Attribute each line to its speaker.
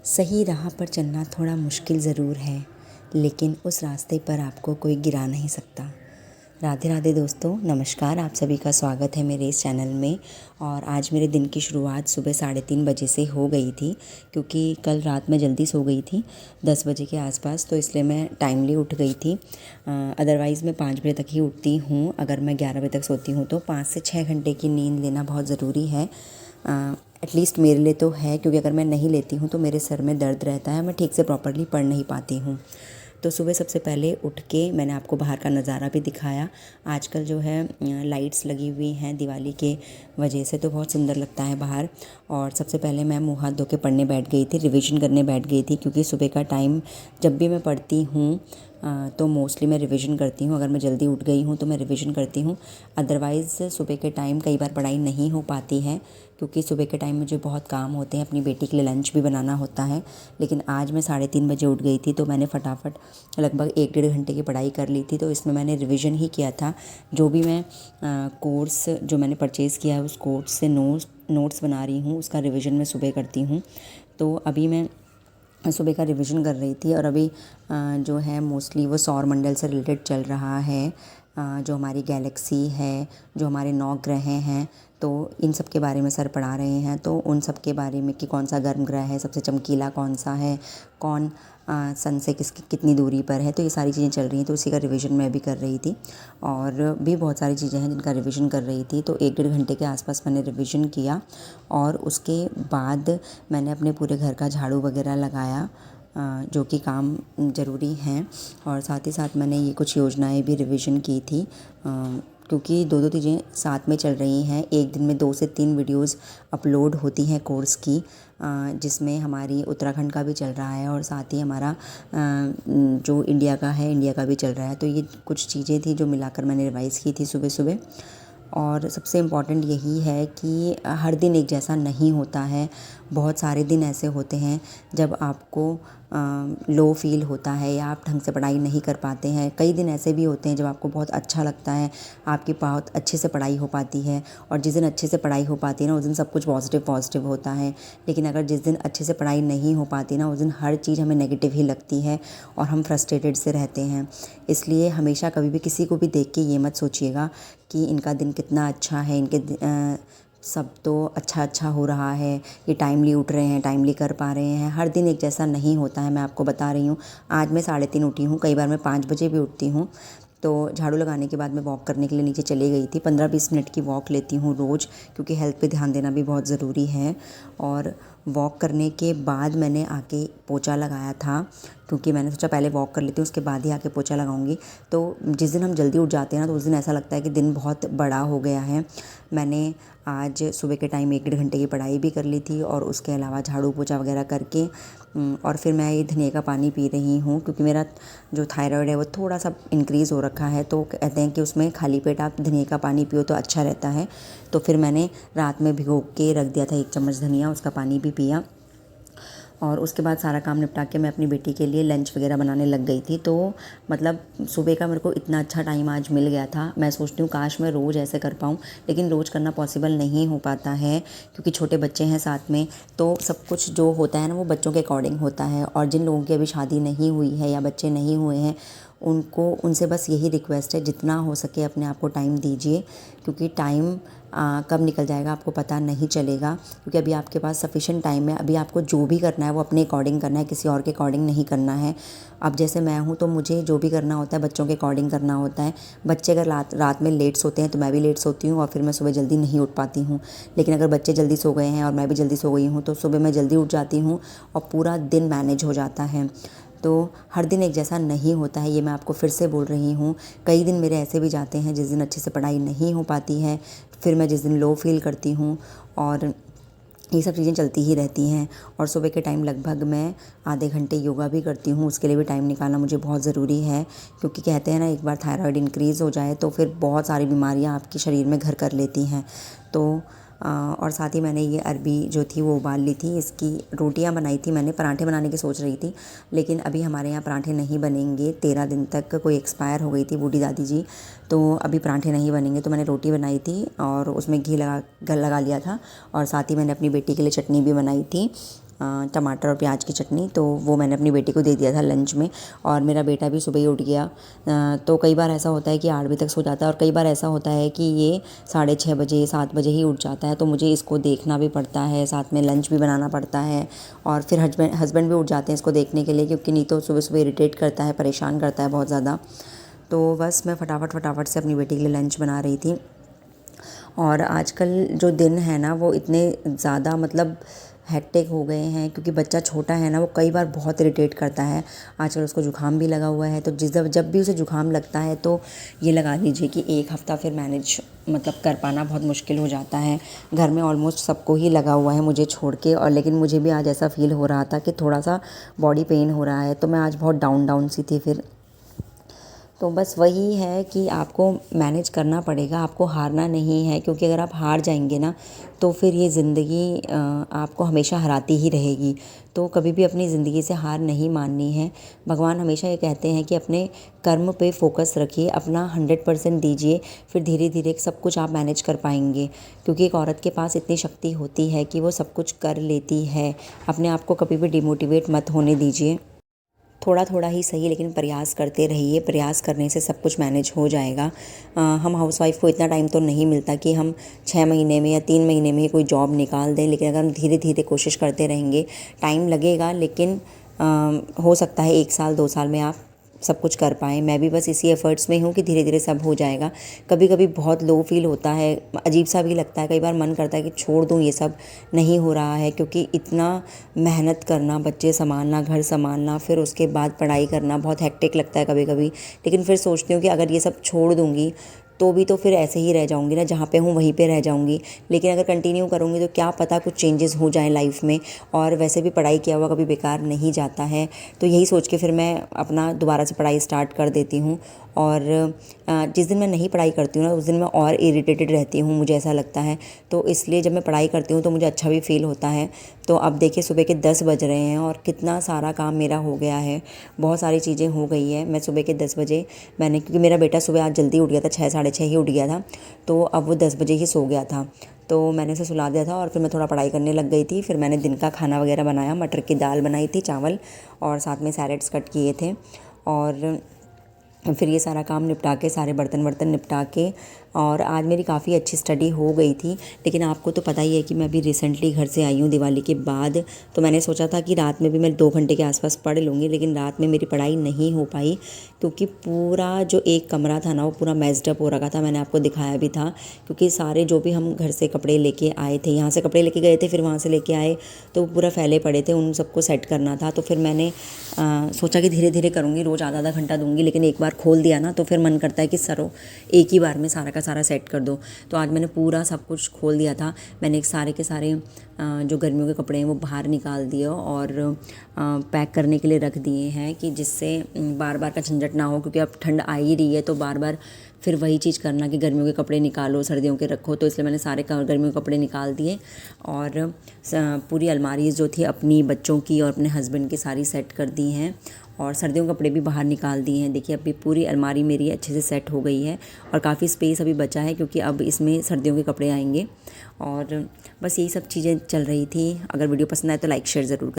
Speaker 1: सही राह पर चलना थोड़ा मुश्किल ज़रूर है, लेकिन उस रास्ते पर आपको कोई गिरा नहीं सकता। राधे राधे दोस्तों, नमस्कार। आप सभी का स्वागत है मेरे इस चैनल में। और आज मेरे दिन की शुरुआत सुबह 3:30 बजे से हो गई थी, क्योंकि कल रात में जल्दी सो गई थी 10 बजे के आसपास, तो इसलिए मैं टाइमली उठ गई थी। अदरवाइज़ मैं 5 बजे तक ही उठती हूँ। अगर मैं 11 बजे तक सोती हूँ तो 5 से 6 घंटे की नींद लेना बहुत ज़रूरी है। एटलीस्ट मेरे लिए तो है, क्योंकि अगर मैं नहीं लेती हूँ तो मेरे सर में दर्द रहता है, मैं ठीक से प्रॉपरली पढ़ नहीं पाती हूँ। तो सुबह सबसे पहले उठ के मैंने आपको बाहर का नज़ारा भी दिखाया। आजकल जो है लाइट्स लगी हुई हैं दिवाली के वजह से, तो बहुत सुंदर लगता है बाहर। और सबसे पहले मैं मुँह हाथ धो के पढ़ने बैठ गई थी, रिवीजन करने बैठ गई थी, क्योंकि सुबह का टाइम जब भी मैं पढ़ती हूँ तो मोस्टली मैं रिवीजन करती हूँ। अगर मैं जल्दी उठ गई हूँ तो मैं रिवीजन करती हूँ। अदरवाइज़ सुबह के टाइम कई बार पढ़ाई नहीं हो पाती है, क्योंकि सुबह के टाइम मुझे बहुत काम होते हैं, अपनी बेटी के लिए लंच भी बनाना होता है। लेकिन आज मैं 3:30 बजे उठ गई थी, तो मैंने फटाफट लगभग 1 डेढ़ घंटे की पढ़ाई कर ली थी। तो इसमें मैंने रिवीजन ही किया था। जो भी मैं कोर्स जो मैंने परचेज़ किया है उस कोर्स से नोट्स बना रही हूँ, उसका रिवीजन मैं सुबह करती हूँ। तो अभी मैं सुबह का रिवीजन कर रही थी, और अभी जो है मोस्टली वो सौर मंडल से रिलेटेड चल रहा है। जो हमारी गैलेक्सी है, जो हमारे 9 ग्रह हैं, तो इन सब के बारे में सर पढ़ा रहे हैं। तो उन सब के बारे में कि कौन सा गर्म ग्रह है, सबसे चमकीला कौन सा है, कौन सन से कितनी दूरी पर है, तो ये सारी चीज़ें चल रही हैं। तो उसी का रिवीजन मैं भी कर रही थी, और भी बहुत सारी चीज़ें हैं जिनका रिवीजन कर रही थी। तो 1 डेढ़ घंटे के आसपास मैंने रिवीजन किया, और उसके बाद मैंने अपने पूरे घर का झाड़ू वगैरह लगाया, जो कि काम ज़रूरी हैं। और साथ ही साथ मैंने ये कुछ योजनाएं भी रिवीजन की थी, क्योंकि दो चीज़ें साथ में चल रही हैं। एक दिन में 2 से 3 वीडियोस अपलोड होती हैं कोर्स की, जिसमें हमारी उत्तराखंड का भी चल रहा है, और साथ ही हमारा जो इंडिया का है, इंडिया का भी चल रहा है। तो ये कुछ चीज़ें थी जो मिलाकर मैंने रिवाइज़ की थी सुबह सुबह। और सबसे इम्पॉर्टेंट यही है कि हर दिन एक जैसा नहीं होता है। बहुत सारे दिन ऐसे होते हैं जब आपको लो फील होता है, या आप ढंग से पढ़ाई नहीं कर पाते हैं। कई दिन ऐसे भी होते हैं जब आपको बहुत अच्छा लगता है, आपकी बहुत अच्छे से पढ़ाई हो पाती है। और जिस दिन अच्छे से पढ़ाई हो पाती है ना, उस दिन सब कुछ पॉजिटिव होता है। लेकिन अगर जिस दिन अच्छे से पढ़ाई नहीं हो पाती ना, उस दिन हर चीज़ हमें नेगेटिव ही लगती है, और हम फ्रस्ट्रेटेड से रहते हैं। इसलिए हमेशा कभी भी किसी को भी देख के ये मत सोचिएगा कि इनका दिन कितना अच्छा है, इनके सब तो अच्छा हो रहा है, ये टाइमली उठ रहे हैं, टाइमली कर पा रहे हैं। हर दिन एक जैसा नहीं होता है, मैं आपको बता रही हूँ। आज मैं 3:30 उठी हूँ, कई बार मैं 5 बजे भी उठती हूँ। तो झाड़ू लगाने के बाद मैं वॉक करने के लिए नीचे चली गई थी। 15-20 मिनट की वॉक लेती हूँ रोज़, क्योंकि हेल्थ पे ध्यान देना भी बहुत ज़रूरी है। और वॉक करने के बाद मैंने आके पोछा लगाया था, क्योंकि मैंने सोचा पहले वॉक कर लेती हूँ, उसके बाद ही आके पोछा लगाऊंगी। तो जिस दिन हम जल्दी उठ जाते हैं ना, तो उस दिन ऐसा लगता है कि दिन बहुत बड़ा हो गया है। मैंने आज सुबह के टाइम 1 डेढ़ घंटे की पढ़ाई भी कर ली थी, और उसके अलावा झाड़ू पोछा वगैरह करके और फिर मैं ये धनिया का पानी पी रही हूँ, क्योंकि मेरा जो थायराइड है वो थोड़ा सा इंक्रीज़ हो रखा है। तो कहते हैं कि उसमें खाली पेट आप धनिया का पानी पियो तो अच्छा रहता है। तो फिर मैंने रात में भिगो के रख दिया था 1 चम्मच धनिया, उसका पानी भी पिया। और उसके बाद सारा काम निपटा के मैं अपनी बेटी के लिए लंच वगैरह बनाने लग गई थी। तो मतलब सुबह का मेरे को इतना अच्छा टाइम आज मिल गया था। मैं सोचती हूँ काश मैं रोज़ ऐसे कर पाऊँ, लेकिन रोज़ करना पॉसिबल नहीं हो पाता है, क्योंकि छोटे बच्चे हैं साथ में। तो सब कुछ जो होता है ना, वो बच्चों के अकॉर्डिंग होता है। और जिन लोगों की अभी शादी नहीं हुई है या बच्चे नहीं हुए हैं, उनसे बस यही रिक्वेस्ट है, जितना हो सके अपने आप को टाइम दीजिए, क्योंकि टाइम कब निकल जाएगा आपको पता नहीं चलेगा। क्योंकि अभी आपके पास सफिशिएंट टाइम है। अभी आपको जो भी करना है वो अपने अकॉर्डिंग करना है, किसी और के अकॉर्डिंग नहीं करना है। अब जैसे मैं हूँ, तो मुझे जो भी करना होता है बच्चों के अकॉर्डिंग करना होता है। बच्चे अगर रात में लेट सोते हैं तो मैं भी लेट सोती हूँ, और फिर मैं सुबह जल्दी नहीं उठ पाती हूँ। लेकिन अगर बच्चे जल्दी सो गए हैं और मैं भी जल्दी सो गई हूँ, तो सुबह मैं जल्दी उठ जाती हूँ, और पूरा दिन मैनेज हो जाता है। तो हर दिन एक जैसा नहीं होता है, ये मैं आपको फिर से बोल रही हूँ। कई दिन मेरे ऐसे भी जाते हैं जिस दिन अच्छे से पढ़ाई नहीं हो पाती है, फिर मैं जिस दिन लो फील करती हूँ, और ये सब चीज़ें चलती ही रहती हैं। और सुबह के टाइम लगभग मैं आधे घंटे योगा भी करती हूँ, उसके लिए भी टाइम निकालना मुझे बहुत ज़रूरी है। क्योंकि कहते हैं ना, एक बार थायराइड इंक्रीज़ हो जाए तो फिर बहुत सारी बीमारियाँ आपके शरीर में घर कर लेती हैं। तो और साथ ही मैंने ये अरबी जो थी वो उबाल ली थी, इसकी रोटियां बनाई थी मैंने। पराठे बनाने की सोच रही थी, लेकिन अभी हमारे यहाँ पराठे नहीं बनेंगे। 13 दिन तक कोई एक्सपायर हो गई थी बूढ़ी दादी जी, तो अभी पराठे नहीं बनेंगे। तो मैंने रोटी बनाई थी और उसमें घी लगा लिया था, और साथ ही मैंने अपनी बेटी के लिए चटनी भी बनाई थी। टमाटर और प्याज की चटनी, तो वो मैंने अपनी बेटी को दे दिया था लंच में। और मेरा बेटा भी सुबह ही उठ गया। तो कई बार ऐसा होता है कि 8 बजे तक सो जाता है और कई बार ऐसा होता है कि ये 6:30 बजे 7 बजे ही उठ जाता है। तो मुझे इसको देखना भी पड़ता है, साथ में लंच भी बनाना पड़ता है। और फिर हस्बैंड भी उठ जाते हैं इसको देखने के लिए, क्योंकि नहीं तो सुबह सुबह इरिटेट करता है, परेशान करता है बहुत ज़्यादा। तो बस मैं फटाफट से अपनी बेटी के लिए लंच बना रही थी। और आजकल जो दिन है ना वो इतने ज़्यादा मतलब हेक्टिक हो गए हैं, क्योंकि बच्चा छोटा है ना, वो कई बार बहुत इरिटेट करता है। आजकल उसको ज़ुकाम भी लगा हुआ है, तो जब भी उसे ज़ुकाम लगता है तो ये लगा लीजिए कि 1 हफ़्ता फिर मैनेज मतलब कर पाना बहुत मुश्किल हो जाता है। घर में ऑलमोस्ट सबको ही लगा हुआ है मुझे छोड़ के, और लेकिन मुझे भी आज ऐसा फ़ील हो रहा था कि थोड़ा सा बॉडी पेन हो रहा है, तो मैं आज बहुत डाउन सी थी फिर। तो बस वही है कि आपको मैनेज करना पड़ेगा, आपको हारना नहीं है, क्योंकि अगर आप हार जाएंगे ना तो फिर ये ज़िंदगी आपको हमेशा हराती ही रहेगी। तो कभी भी अपनी ज़िंदगी से हार नहीं माननी है। भगवान हमेशा ये कहते हैं कि अपने कर्म पे फोकस रखिए, अपना 100% दीजिए, फिर धीरे धीरे सब कुछ आप मैनेज कर पाएंगे। क्योंकि एक औरत के पास इतनी शक्ति होती है कि वो सब कुछ कर लेती है। अपने आप को कभी भी डिमोटिवेट मत होने दीजिए। थोड़ा थोड़ा ही सही, लेकिन प्रयास करते रहिए। प्रयास करने से सब कुछ मैनेज हो जाएगा। हम हाउसवाइफ को इतना टाइम तो नहीं मिलता कि हम 6 महीने में या 3 महीने में कोई जॉब निकाल दें, लेकिन अगर हम धीरे धीरे कोशिश करते रहेंगे, टाइम लगेगा, लेकिन हो सकता है 1 साल 2 साल में आप सब कुछ कर पाएँ। मैं भी बस इसी एफ़र्ट्स में हूँ कि धीरे धीरे सब हो जाएगा। कभी कभी बहुत लो फील होता है, अजीब सा भी लगता है, कई बार मन करता है कि छोड़ दूँ ये सब, नहीं हो रहा है, क्योंकि इतना मेहनत करना, बच्चे संभालना, घर संभालना, फिर उसके बाद पढ़ाई करना बहुत हेक्टिक लगता है कभी कभी। लेकिन फिर सोचती हूँ कि अगर ये सब छोड़ दूँगी तो भी तो फिर ऐसे ही रह जाऊँगी ना, जहाँ पे हूँ वहीं पे रह जाऊँगी। लेकिन अगर कंटिन्यू करूँगी तो क्या पता कुछ चेंजेस हो जाएं लाइफ में। और वैसे भी पढ़ाई किया हुआ कभी बेकार नहीं जाता है। तो यही सोच के फिर मैं अपना दोबारा से पढ़ाई स्टार्ट कर देती हूँ। और जिस दिन मैं नहीं पढ़ाई करती हूँ ना, उस दिन मैं और इरिटेटेड रहती हूँ, मुझे ऐसा लगता है। तो इसलिए जब मैं पढ़ाई करती हूँ तो मुझे अच्छा भी फील होता है। तो अब देखिए सुबह के 10 बज रहे हैं और कितना सारा काम मेरा हो गया है, बहुत सारी चीज़ें हो गई है। मैं सुबह के 10 बजे क्योंकि मेरा बेटा सुबह आज जल्दी उठ गया था, 6 साढ़े 6 ही उठ गया था, तो अब वो 10 बजे ही सो गया था। तो मैंने उसे सुला दिया था और फिर मैं थोड़ा पढ़ाई करने लग गई थी। फिर मैंने दिन का खाना वगैरह बनाया, मटर की दाल बनाई थी, चावल, और साथ में सैलेड्स कट किए थे। और फिर ये सारा काम निपटा के, सारे बर्तन निपटा के, और आज मेरी काफ़ी अच्छी स्टडी हो गई थी। लेकिन आपको तो पता ही है कि मैं अभी रिसेंटली घर से आई हूँ दिवाली के बाद। तो मैंने सोचा था कि रात में भी मैं 2 घंटे के आसपास पढ़ लूँगी, लेकिन रात में मेरी पढ़ाई नहीं हो पाई, क्योंकि पूरा जो एक कमरा था ना वो पूरा मैस्ड अप हो रखा था। मैंने आपको दिखाया भी था, क्योंकि सारे जो भी हम घर से कपड़े लेके आए थे, यहाँ से कपड़े लेके गए थे, फिर वहाँ से लेके आए, तो वो पूरा फैले पड़े थे, उन सबको सेट करना था। तो फिर मैंने सोचा कि धीरे धीरे करूँगी, रोज़ आधा घंटा दूँगी, लेकिन एक बार खोल दिया ना तो फिर मन करता है कि सरो एक ही बार में सारा का सारा सेट कर दो। तो आज मैंने पूरा सब कुछ खोल दिया था। मैंने एक सारे के सारे जो गर्मियों के कपड़े हैं वो बाहर निकाल दिए और पैक करने के लिए रख दिए हैं, कि जिससे बार बार का झंझट ना हो, क्योंकि अब ठंड आ ही रही है, तो बार बार फिर वही चीज़ करना कि गर्मियों के कपड़े निकालो, सर्दियों के रखो। तो इसलिए मैंने सारे गर्मियों के कपड़े निकाल दिए और पूरी अलमारी जो थी अपनी, बच्चों की और अपने हस्बैंड की, सारी सेट कर दी हैं, और सर्दियों के कपड़े भी बाहर निकाल दिए हैं। देखिए अभी पूरी अलमारी मेरी अच्छे से सेट हो गई है और काफ़ी स्पेस अभी बचा है, क्योंकि अब इसमें सर्दियों के कपड़े आएंगे। और बस यही सब चीज़ें चल रही थी। अगर वीडियो पसंद आए तो लाइक शेयर ज़रूर करें।